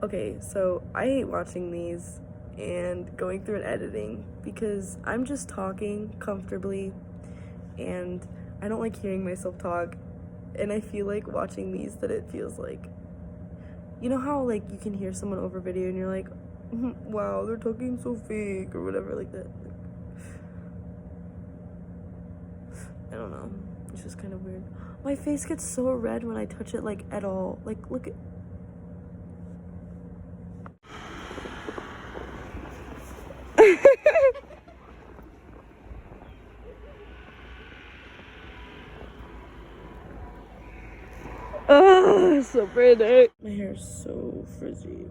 Okay, so I hate watching these and going through and editing because I'm just talking comfortably and I don't like hearing myself talk, and I feel like watching these that it feels like, you know how like you can hear someone over video and you're like, wow, they're talking so fake or whatever like that. I don't know, it's just kind of weird. My face gets so red when I touch it, like, at all. Like, look at... Oh, so pretty. My hair's so frizzy.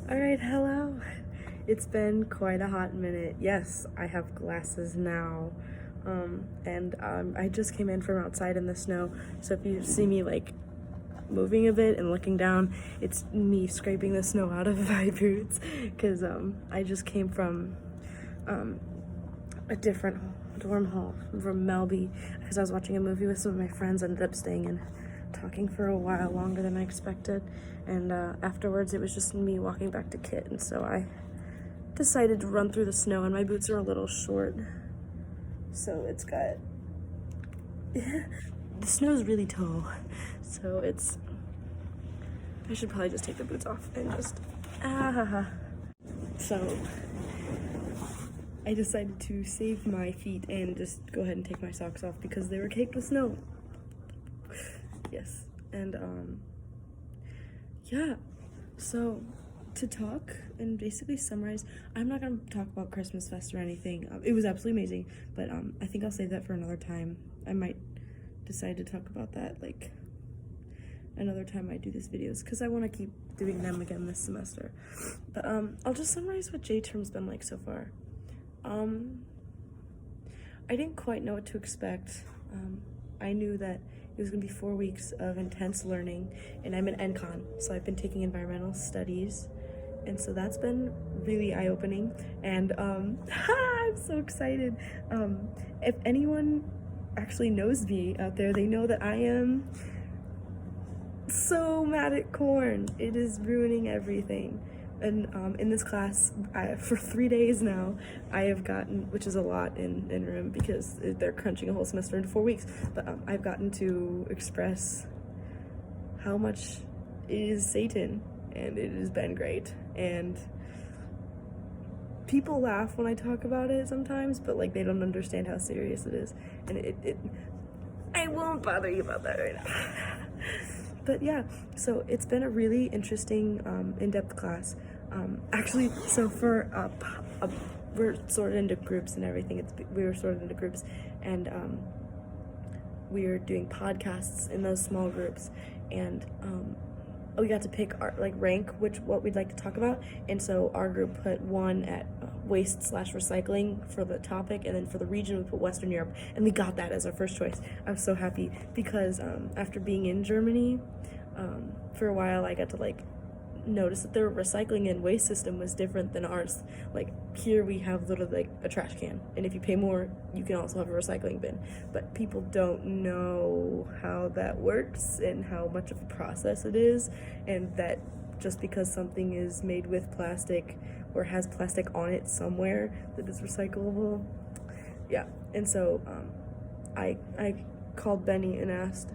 Alright, hello. It's been quite a hot minute. Yes, I have glasses now. I just came in from outside in the snow, so if you see me like moving a bit and looking down, it's me scraping the snow out of my boots, because I just came from a different dorm hall from Melby, because I was watching a movie with some of my friends, ended up staying and talking for a while longer than I expected, and afterwards it was just me walking back to Kit, and so I decided to run through the snow, and my boots are a little short, so it's got the snow's really tall, so it's, I should probably just take the boots off and just so I decided to save my feet and just go ahead and take my socks off because they were caked with snow. Yes, and yeah, so to talk and basically summarize, I'm not gonna talk about Christmas Fest or anything. It was absolutely amazing, but I think I'll save that for another time. I might decide to talk about that like another time I do these videos, because I want to keep doing them again this semester. But I'll just summarize what J-term's been like so far. I didn't quite know what to expect. I knew that it was going to be 4 weeks of intense learning, and I'm in NCon, so I've been taking environmental studies, and so that's been really eye-opening, and I'm so excited. If anyone actually knows me out there, they know that I am so mad at corn. It is ruining everything. And in this class, for 3 days now, I have gotten, which is a lot in room because they're crunching a whole semester into 4 weeks, but I've gotten to express how much it is Satan, and it has been great. And people laugh when I talk about it sometimes, but like they don't understand how serious it is. And I won't bother you about that right now. But yeah, so it's been a really interesting, in-depth class. Actually, so for we're sorted into groups and everything. We were sorted into groups, and we are doing podcasts in those small groups, and we got to pick our rank what we'd like to talk about. And so our group put one at waste/recycling for the topic, and then for the region we put Western Europe, and we got that as our first choice. I was so happy because after being in Germany for a while, I got to notice that their recycling and waste system was different than ours. Like here we have literally a trash can, and if you pay more you can also have a recycling bin, but people don't know how that works and how much of a process it is, and that just because something is made with plastic or has plastic on it somewhere that is recyclable. Yeah, and so I called Benny and asked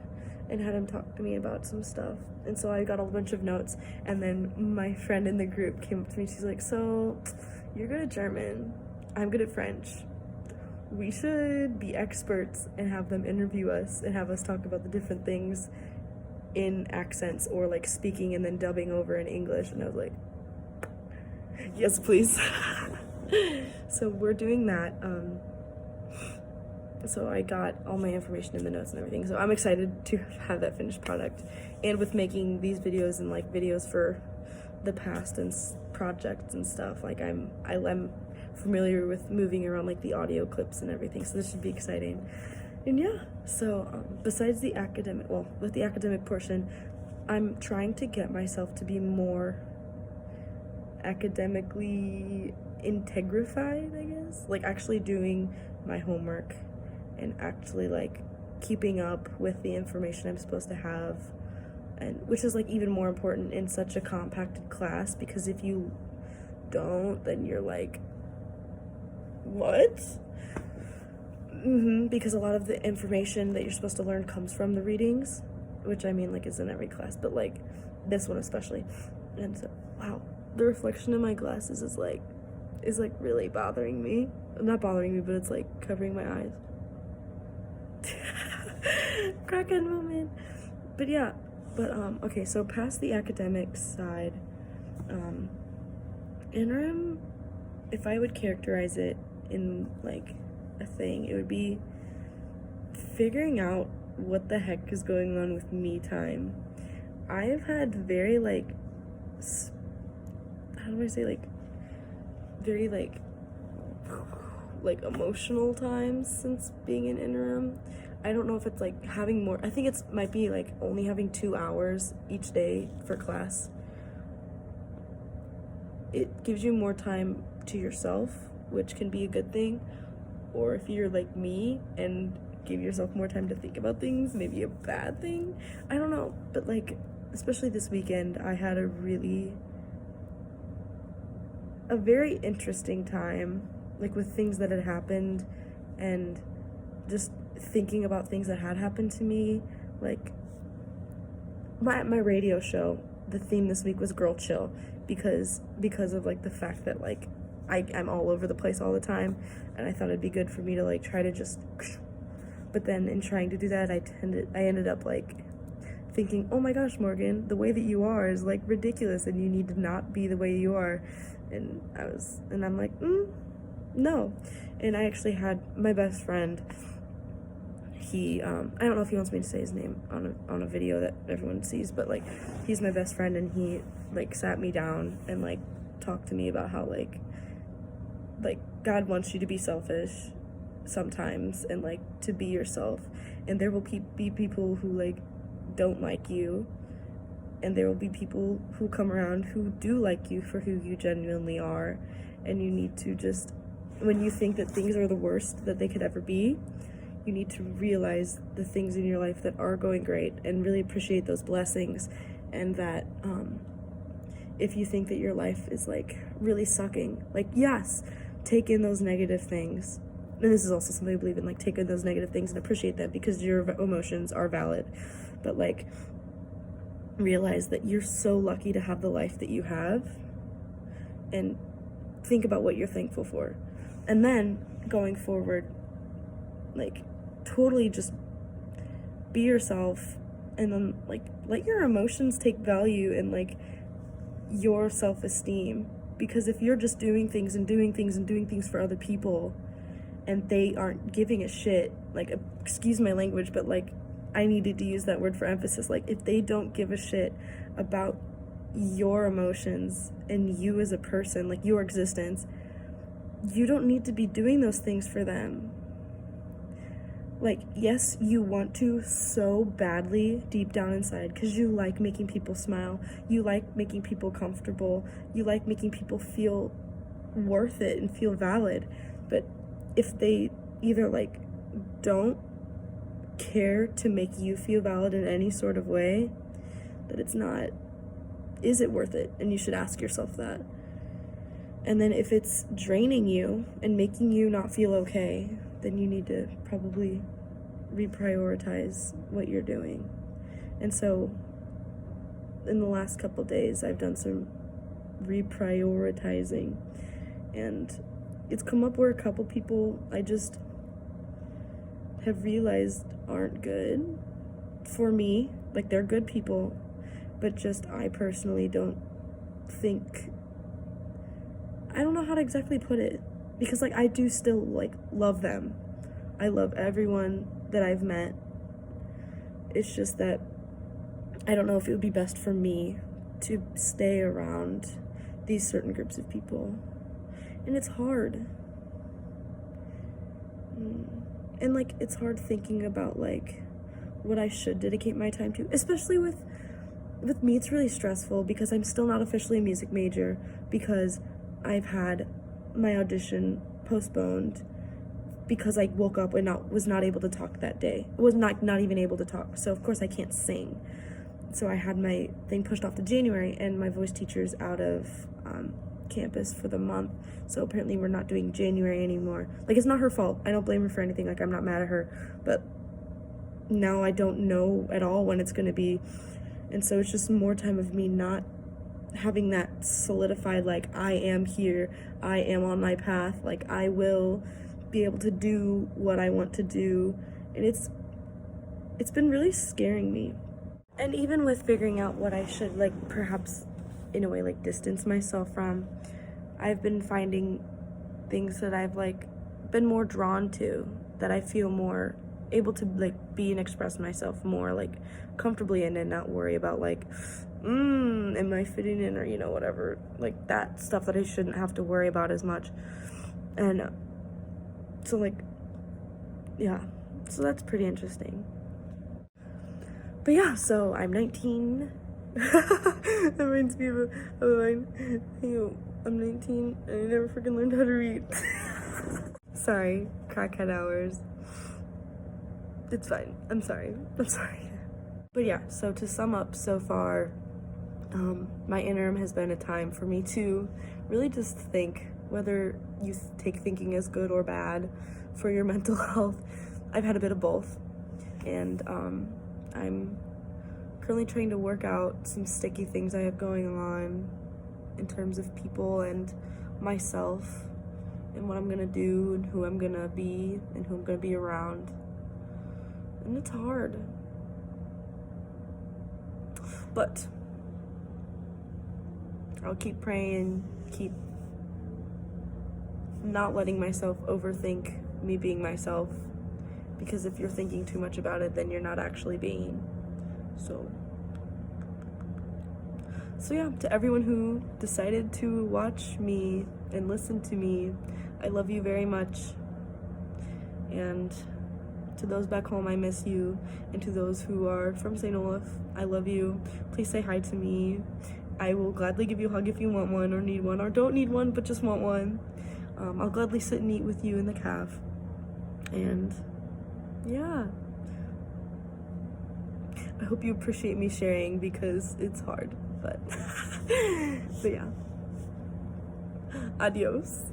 and had him talk to me about some stuff, and so I got a bunch of notes, and then my friend in the group came up to me. She's like, so you're good at German, I'm good at French, we should be experts and have them interview us and have us talk about the different things in accents, or speaking and then dubbing over in English. And I was like, yes please. So we're doing that. So I got all my information in the notes and everything, so I'm excited to have that finished product. And with making these videos and videos for the past and projects and stuff, I'm familiar with moving around the audio clips and everything, so this should be exciting. And yeah, so besides the academic, with the academic portion, I'm trying to get myself to be more academically integrified, I guess, actually doing my homework and actually keeping up with the information I'm supposed to have and which is like even more important in such a compacted class, because if you don't, then you're like, what? Because a lot of the information that you're supposed to learn comes from the readings, which I mean, like, is in every class, but like this one especially. And so, wow, the reflection in my glasses is like really bothering me. Not bothering me, but it's like covering my eyes. Crackhead moment. But yeah, okay, so past the academic side, interim, if I would characterize it in like a thing, it would be figuring out what the heck is going on with me time. I've had very like, how do I say, like, very like emotional times since being in interim. I don't know if it's like having more, I think it's might be like only having 2 hours each day for class. It gives you more time to yourself, which can be a good thing. Or if you're like me and give yourself more time to think about things, maybe a bad thing. I don't know, but like, especially this weekend, I had a very interesting time, like with things that had happened and just thinking about things that had happened to me. Like my radio show, the theme this week was Girl Chill, because of like the fact that like I'm all over the place all the time, and I thought it'd be good for me to like try to just, but then in trying to do that, I ended up like thinking, oh my gosh, Morgan, the way that you are is like ridiculous, and you need to not be the way you are. And I'm like, no. And I actually had my best friend, he, I don't know if he wants me to say his name on a video that everyone sees, but like, he's my best friend, and he like sat me down and like talked to me about how like God wants you to be selfish sometimes, and like to be yourself, and there will be people who like don't like you, and there will be people who come around who do like you for who you genuinely are. And you need to just, when you think that things are the worst that they could ever be, you need to realize the things in your life that are going great and really appreciate those blessings. And that if you think that your life is like really sucking, like, yes, take in those negative things. And this is also something I believe in, like, take in those negative things and appreciate them, because your emotions are valid. But like, realize that you're so lucky to have the life that you have, and think about what you're thankful for. And then going forward, like, totally just be yourself, and then like let your emotions take value in like your self-esteem. Because if you're just doing things for other people, and they aren't giving a shit, like, excuse my language, but like, I needed to use that word for emphasis, like, if they don't give a shit about your emotions and you as a person, like your existence, you don't need to be doing those things for them. Like, yes, you want to so badly deep down inside, because you like making people smile, you like making people comfortable, you like making people feel worth it and feel valid. But if they either like don't care to make you feel valid in any sort of way, that it's not, is it worth it? And you should ask yourself that. And then if it's draining you and making you not feel okay, then you need to probably reprioritize what you're doing. And so in the last couple days, I've done some reprioritizing, and it's come up where a couple people I just have realized aren't good for me. Like, they're good people, but just I personally don't think, I don't know how to exactly put it, because like, I do still like love them. I love everyone that I've met. It's just that I don't know if it would be best for me to stay around these certain groups of people. And it's hard. And like, it's hard thinking about like what I should dedicate my time to, especially with me. It's really stressful because I'm still not officially a music major, because I've had my audition postponed because I woke up and was not able to talk that day. Was not even able to talk. So of course I can't sing. so I had my thing pushed off to January, and my voice teacher's out of campus for the month, so apparently we're not doing January anymore. Like, it's not her fault. I don't blame her for anything. Like, I'm not mad at her, but now I don't know at all when it's going to be, and so it's just more time of me not having that solidified, like, I am here, I am on my path, like, I will be able to do what I want to do, and it's been really scaring me. And even with figuring out what I should, like, perhaps in a way, like, distance myself from, I've been finding things that I've, like, been more drawn to, that I feel more able to, like, be and express myself more, like, comfortably in, and not worry about, like, am I fitting in, or, you know, whatever, like, that stuff that I shouldn't have to worry about as much. And so, like, yeah, so that's pretty interesting. But yeah, so I'm 19. That reminds me of a line. I'm 19 and I never freaking learned how to read. Sorry, crackhead hours. It's fine. I'm sorry. But yeah, so to sum up so far, my interim has been a time for me to really just think, whether you take thinking as good or bad for your mental health. I've had a bit of both, and I'm currently trying to work out some sticky things I have going on in terms of people and myself, and what I'm gonna do, and who I'm gonna be, and who I'm gonna be around. And it's hard. But I'll keep praying, keep not letting myself overthink me being myself, because if you're thinking too much about it, then you're not actually being. So yeah, to everyone who decided to watch me and listen to me, I love you very much. And to those back home, I miss you. And to those who are from St. Olaf, I love you. Please say hi to me. I will gladly give you a hug if you want one, or need one, or don't need one but just want one. I'll gladly sit and eat with you in the caf. And yeah, I hope you appreciate me sharing, because it's hard, but but yeah, adios.